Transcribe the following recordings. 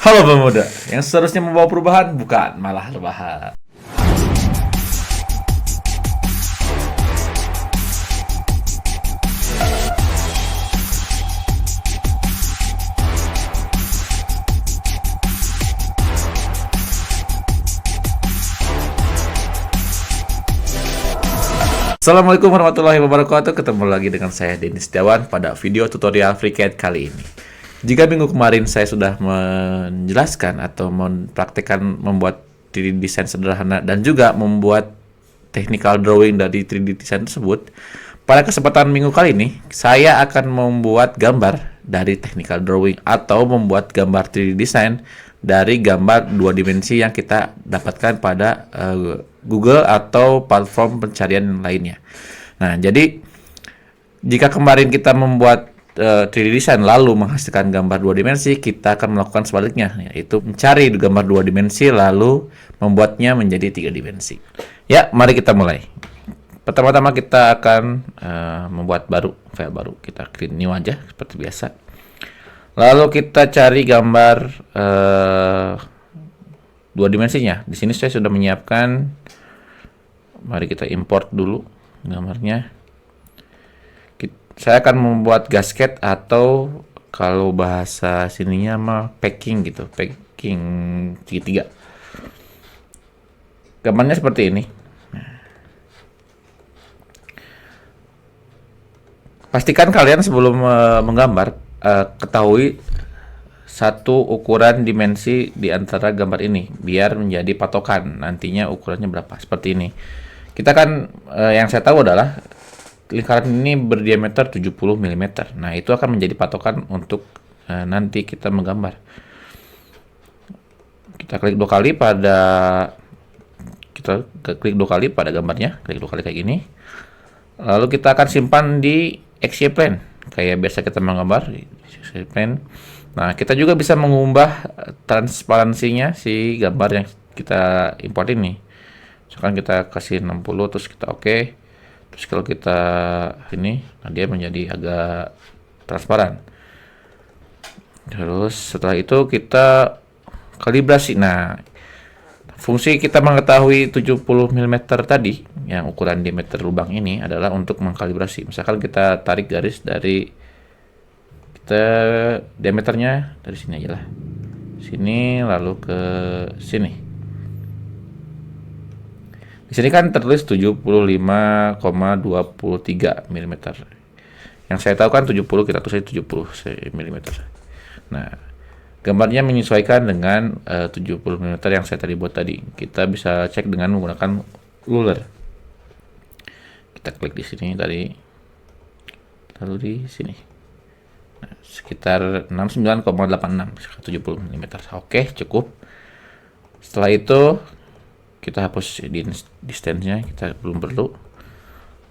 Halo pemuda, yang seharusnya membawa perubahan bukan malah rebahan. Assalamualaikum warahmatullahi wabarakatuh. Ketemu lagi dengan saya Denny Setiawan pada video tutorial FreeCAD kali ini. Jika minggu kemarin saya sudah menjelaskan atau mempraktikkan membuat 3D design sederhana dan juga membuat technical drawing dari 3D design tersebut, pada kesempatan minggu kali ini saya akan membuat gambar dari technical drawing atau membuat gambar 3D design dari gambar dua dimensi yang kita dapatkan pada Google atau platform pencarian lainnya. Nah, jadi jika kemarin kita membuat 3D design lalu menghasilkan gambar dua dimensi, kita akan melakukan sebaliknya, yaitu mencari gambar dua dimensi lalu membuatnya menjadi tiga dimensi. Ya, mari kita mulai. Pertama-tama kita akan membuat file baru. Kita create new aja seperti biasa. Lalu kita cari gambar dua dimensinya. Di sini saya sudah menyiapkan. Mari kita import dulu gambarnya. Saya akan membuat gasket atau kalau bahasa sininya mah packing gitu, packing segitiga. Gambarnya seperti ini. Pastikan kalian sebelum menggambar ketahui satu ukuran dimensi di antara gambar ini biar menjadi patokan nantinya ukurannya berapa. Seperti ini. Kita kan yang saya tahu adalah lingkaran ini berdiameter 70 mm. Nah, itu akan menjadi patokan untuk nanti kita menggambar. Kita klik dua kali pada gambarnya, klik dua kali kayak gini. Lalu kita akan simpan di XY plane kayak biasa kita menggambar di XY plane. Nah, kita juga bisa mengubah transparansinya si gambar yang kita import ini. Misalkan kita kasih 60 terus kita oke. Terus kalau kita ini, nah dia menjadi agak transparan. Terus setelah itu kita kalibrasi. Nah, fungsi kita mengetahui 70 mm tadi, yang ukuran diameter lubang ini adalah untuk mengkalibrasi. Misalkan kita tarik garis dari diameternya dari sini aja lah. Sini lalu ke sini. Di sini kan tertulis 75,23 mm. Yang saya tahu kan 70, kita tulis 70 mm. Nah, gambarnya menyesuaikan dengan 70 mm yang saya tadi buat tadi. Kita bisa cek dengan menggunakan ruler. Kita klik di sini tadi. Lalu di sini. Nah, sekitar 69,86 70 mm. Oke, cukup. Setelah itu kita hapus distance-nya, kita belum perlu.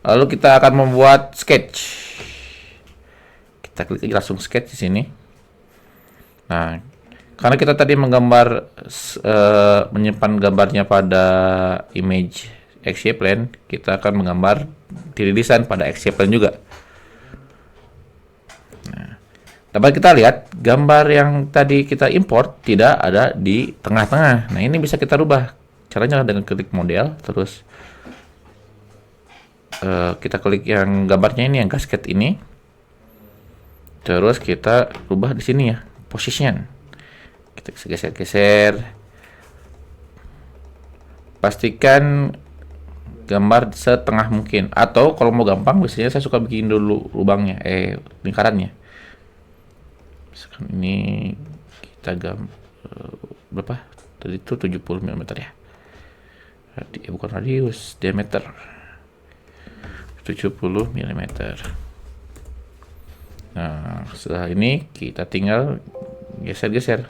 Lalu kita akan membuat sketch. Kita klik langsung sketch di sini. Nah, karena kita tadi menyimpan gambarnya pada image XY plane, kita akan menggambar 3D design pada XY plane juga. Nah, dapat kita lihat gambar yang tadi kita import tidak ada di tengah-tengah. Nah, ini bisa kita rubah. Caranya dengan klik model, terus kita klik yang gambarnya ini, yang gasket ini, terus kita rubah di sini ya, position. Kita geser-geser. Pastikan gambar setengah mungkin. Atau kalau mau gampang, biasanya saya suka bikin dulu lubangnya, lingkarannya. Misalkan ini kita berapa? Tadi itu 70 mm ya. Bukan radius, diameter 70 mm. Nah, setelah ini kita tinggal geser-geser.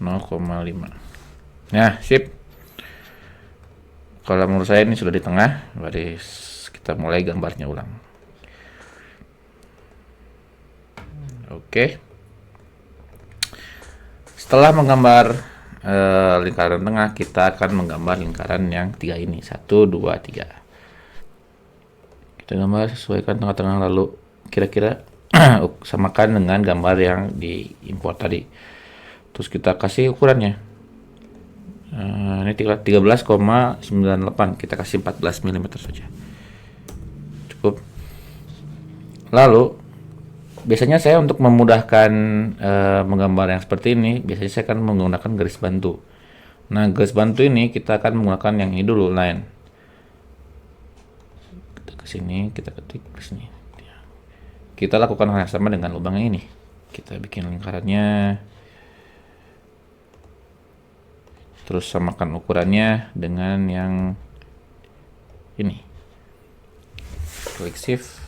Nah, sip. Kalau menurut saya ini sudah di tengah, berarti kita mulai gambarnya ulang. Oke. Setelah menggambar lingkaran tengah, kita akan menggambar lingkaran yang 3 ini. 1, 2, 3. Kita gambar, sesuaikan tengah-tengah, lalu kira-kira samakan dengan gambar yang diimport tadi. Terus kita kasih ukurannya. Ini 13,98, kita kasih 14 mm saja. Cukup. Lalu biasanya saya untuk memudahkan menggambar yang seperti ini, biasanya saya akan menggunakan garis bantu. Nah, garis bantu ini kita akan menggunakan yang ini dulu, line. Kita ke sini, kita ketik ke sini. Kita lakukan hal yang sama dengan lubang ini. Kita bikin lingkarannya. Terus samakan ukurannya dengan yang ini. Klik shift.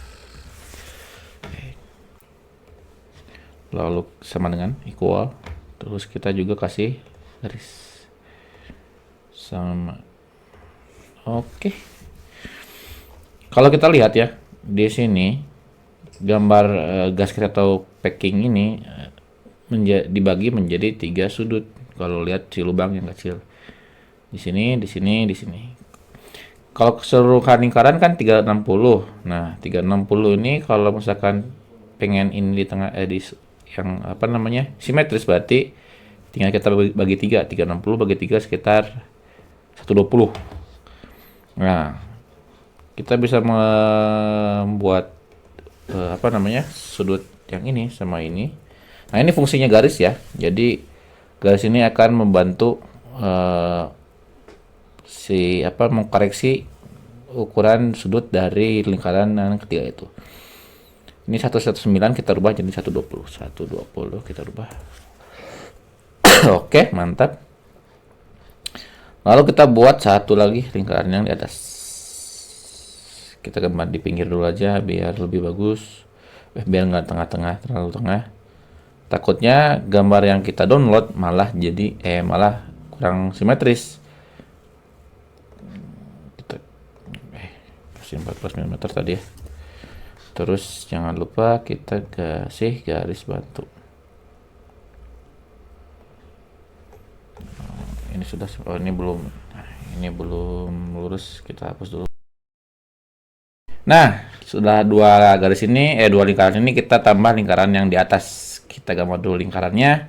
Lalu sama dengan equal, terus kita juga kasih garis sama. Oke. Kalau kita lihat ya di sini gambar gasket atau packing ini dibagi menjadi 3 sudut. Kalau lihat si lubang yang kecil di sini, di sini, di sini. Kalau keseluruhan lingkaran kan 360. Nah, 360 ini kalau misalkan pengen ini di tengah yang simetris, berarti tinggal kita bagi 3. 360 bagi 3 sekitar 120. Nah, kita bisa membuat sudut yang ini sama ini. Nah, ini fungsinya garis ya. Jadi garis ini akan membantu mengkoreksi ukuran sudut dari lingkaran yang ketiga itu. Ini 119 kita rubah jadi 120. 120 kita rubah. Oke, mantap. Lalu kita buat satu lagi lingkaran yang di atas. Kita gambar di pinggir dulu aja biar lebih bagus. Biar nggak tengah-tengah, terlalu tengah. Takutnya gambar yang kita download malah kurang simetris. Kita kasih 14 mm tadi ya. Terus jangan lupa kita kasih garis bantu. Ini sudah, ini belum lurus, kita hapus dulu. Nah, sudah dua lingkaran ini, kita tambah lingkaran yang di atas. Kita gambar dulu lingkarannya.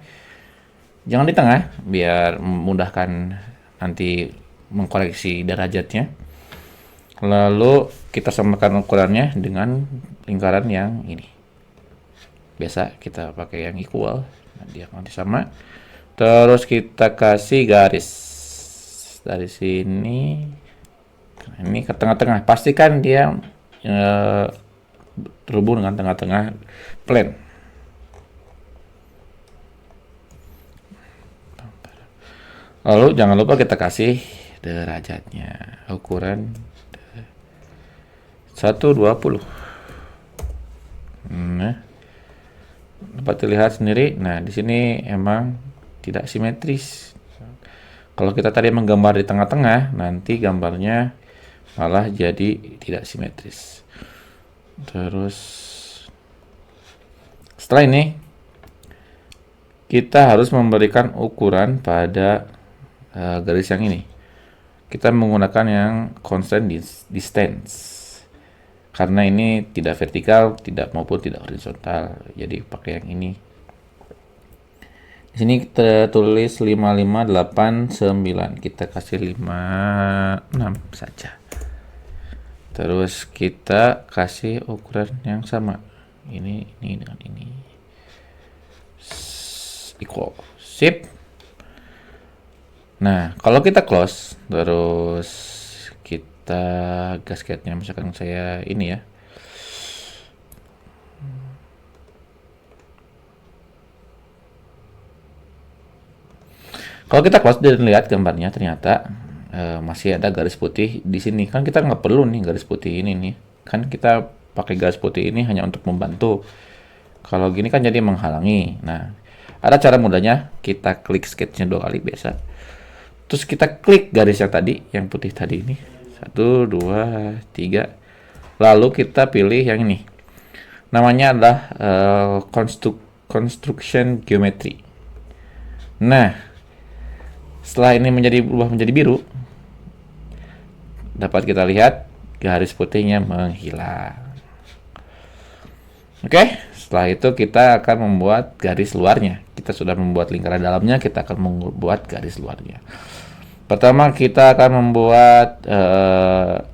Jangan di tengah, biar memudahkan nanti mengkoreksi derajatnya. Lalu kita samakan ukurannya dengan lingkaran yang ini. Biasa kita pakai yang equal, dia nanti sama. Terus kita kasih garis dari sini, ini ke tengah-tengah. Pastikan dia terhubung dengan tengah-tengah plane. Lalu jangan lupa kita kasih derajatnya, ukuran 120. Nah, dapat dilihat sendiri. Nah, di sini emang tidak simetris. Kalau kita tadi menggambar di tengah-tengah, nanti gambarnya malah jadi tidak simetris. Terus setelah ini kita harus memberikan ukuran pada garis yang ini. Kita menggunakan yang constant distance. Karena ini tidak vertikal, maupun tidak horizontal. Jadi pakai yang ini. Di sini kita tulis 5589. Kita kasih 56 saja. Terus kita kasih ukuran yang sama. Ini dengan ini. Equal. Sip. Nah, kalau kita close, terus gasketnya misalkan saya ini ya, kalau kita close dan lihat gambarnya ternyata masih ada garis putih di sini. Kan kita nggak perlu nih garis putih ini nih, kan kita pakai garis putih ini hanya untuk membantu. Kalau gini kan jadi menghalangi. Nah, ada cara mudahnya. Kita klik sketchnya 2 kali biasa, terus kita klik garis yang tadi, yang putih tadi ini, 1, 2, 3. Lalu kita pilih yang ini. Namanya adalah construction geometry. Nah, Setelah ini berubah menjadi biru, dapat kita lihat garis putihnya menghilang. Oke, setelah itu kita akan membuat garis luarnya. Kita sudah membuat lingkaran dalamnya, kita akan membuat garis luarnya. Pertama kita akan membuat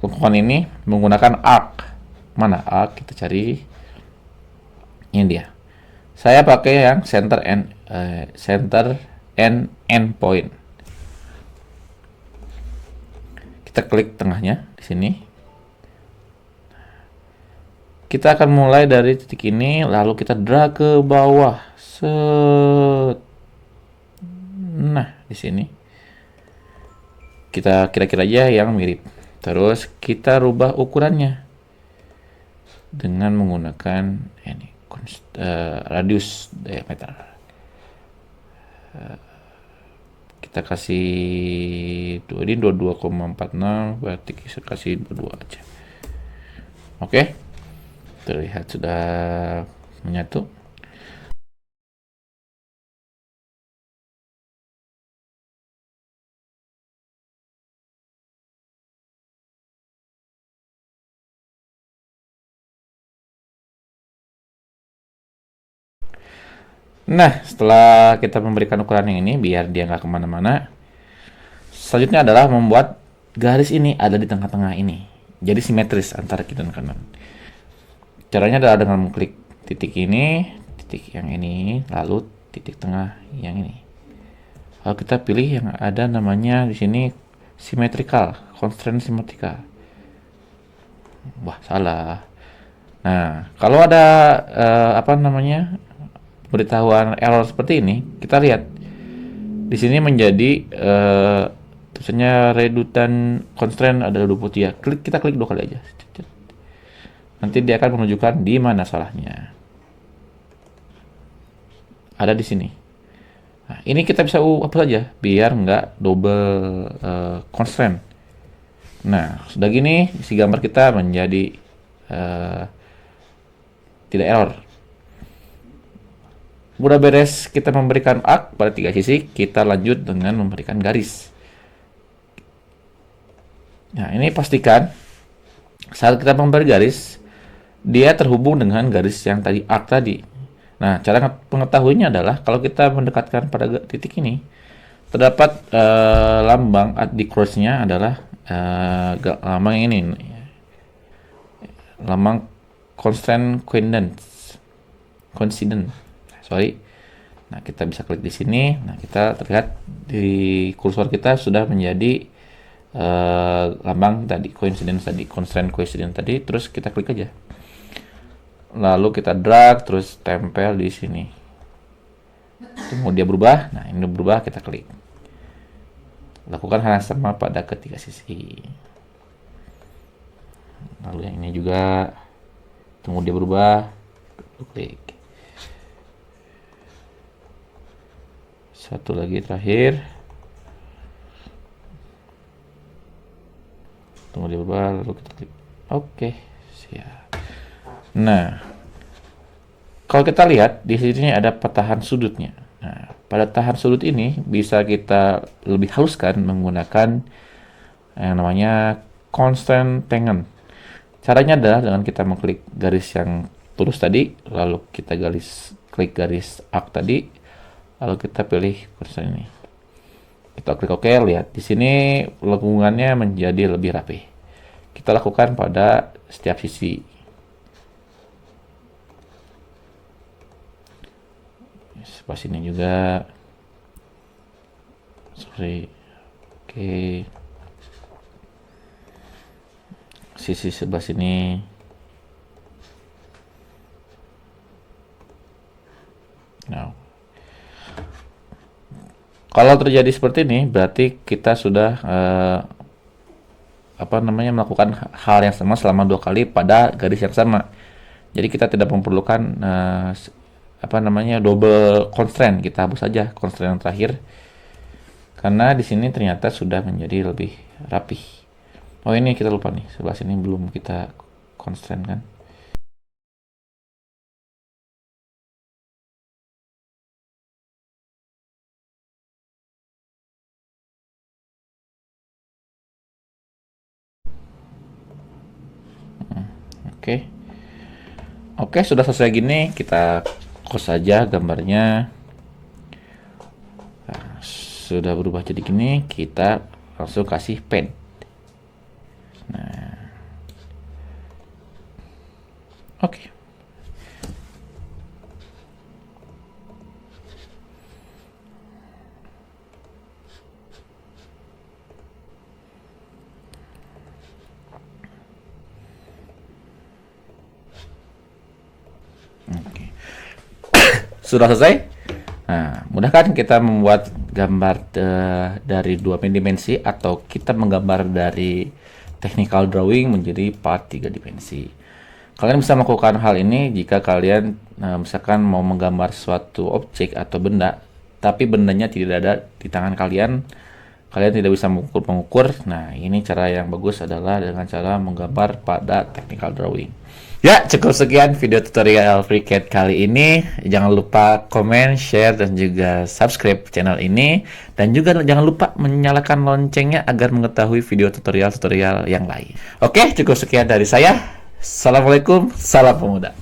lengkungan ini menggunakan arc. Mana arc? Kita cari. Ini dia. Saya pakai yang center and end point. Kita klik tengahnya di sini. Kita akan mulai dari titik ini, lalu kita drag ke bawah. Set. Nah, di sini kita kira-kira aja yang mirip. Terus kita rubah ukurannya dengan menggunakan ini radius diameter. Kita kasih ini 22,46, berarti kita kasih 22 aja. Oke, terlihat sudah menyatu. Nah, setelah kita memberikan ukuran yang ini, biar dia nggak kemana-mana, selanjutnya adalah membuat garis ini ada di tengah-tengah ini. Jadi simetris antara kiri dan kanan. Caranya adalah dengan mengklik titik ini, titik yang ini, lalu titik tengah yang ini. Lalu kita pilih yang ada namanya di sini symmetrical, constraint symmetrical. Wah, salah. Nah, kalau ada apa namanya pemberitahuan error seperti ini, kita lihat di sini menjadi tulisannya redutan constraint ada 20 ya. Kita klik 2 kali aja. Nanti dia akan menunjukkan di mana salahnya. Ada di sini. Nah, ini kita bisa hapus saja biar nggak double constraint. Nah, sudah gini isi gambar kita menjadi tidak error. Udah beres kita memberikan arc pada 3 sisi, kita lanjut dengan memberikan garis. Nah, ini pastikan saat kita memberi garis, dia terhubung dengan garis yang tadi arc tadi. Nah, cara pengetahuinya adalah kalau kita mendekatkan pada titik ini, terdapat lambang di cross-nya adalah lambang ini, lambang constant coincidence. Sorry. Nah, kita bisa klik di sini. Nah, kita terlihat di kursor kita sudah menjadi lambang tadi constraint coincidence tadi. Terus kita klik aja. Lalu kita drag terus tempel di sini. Tunggu dia berubah. Nah, ini berubah, kita klik. Lakukan hal yang sama pada ketiga sisi. Lalu yang ini juga. Tunggu dia berubah. Klik. Satu lagi terakhir. Tunggu dia berubah, lalu kita klik. Oke, siap. Nah, kalau kita lihat di sini ada patahan sudutnya. Nah, pada patahan sudut ini bisa kita lebih haluskan menggunakan yang namanya constant tangent. Caranya adalah dengan kita mengklik garis yang lurus tadi, lalu kita klik garis arc tadi, lalu kita pilih kursor ini. Kita klik OK, lihat di sini lengkungannya menjadi lebih rapi. Kita lakukan pada setiap sisi. Sebelah sini juga. Sorry. Oke. Sisi sebelah sini. Nah. Kalau terjadi seperti ini, berarti kita sudah melakukan hal yang sama selama 2 kali pada garis yang sama. Jadi kita tidak memerlukan double constraint. Kita hapus saja constraint yang terakhir. Karena di sini ternyata sudah menjadi lebih rapih. Oh, ini kita lupa nih, sebelah sini belum kita constraint kan. Oke. Oke, sudah selesai gini, kita close saja gambarnya. Nah, sudah berubah jadi gini, kita langsung kasih pen. Nah, oke. Oke. Sudah selesai? Nah, mudah kan kita membuat gambar dari dua dimensi atau kita menggambar dari technical drawing menjadi part 3 dimensi. Kalian bisa melakukan hal ini jika kalian misalkan mau menggambar suatu objek atau benda, tapi bendanya tidak ada di tangan kalian, kalian tidak bisa mengukur. Nah, ini cara yang bagus adalah dengan cara menggambar pada technical drawing. Ya, cukup sekian video tutorial FreeCAD kali ini. Jangan lupa komen, share, dan juga subscribe channel ini. Dan juga jangan lupa menyalakan loncengnya agar mengetahui video tutorial-tutorial yang lain. Oke, cukup sekian dari saya. Assalamualaikum, salam pemuda.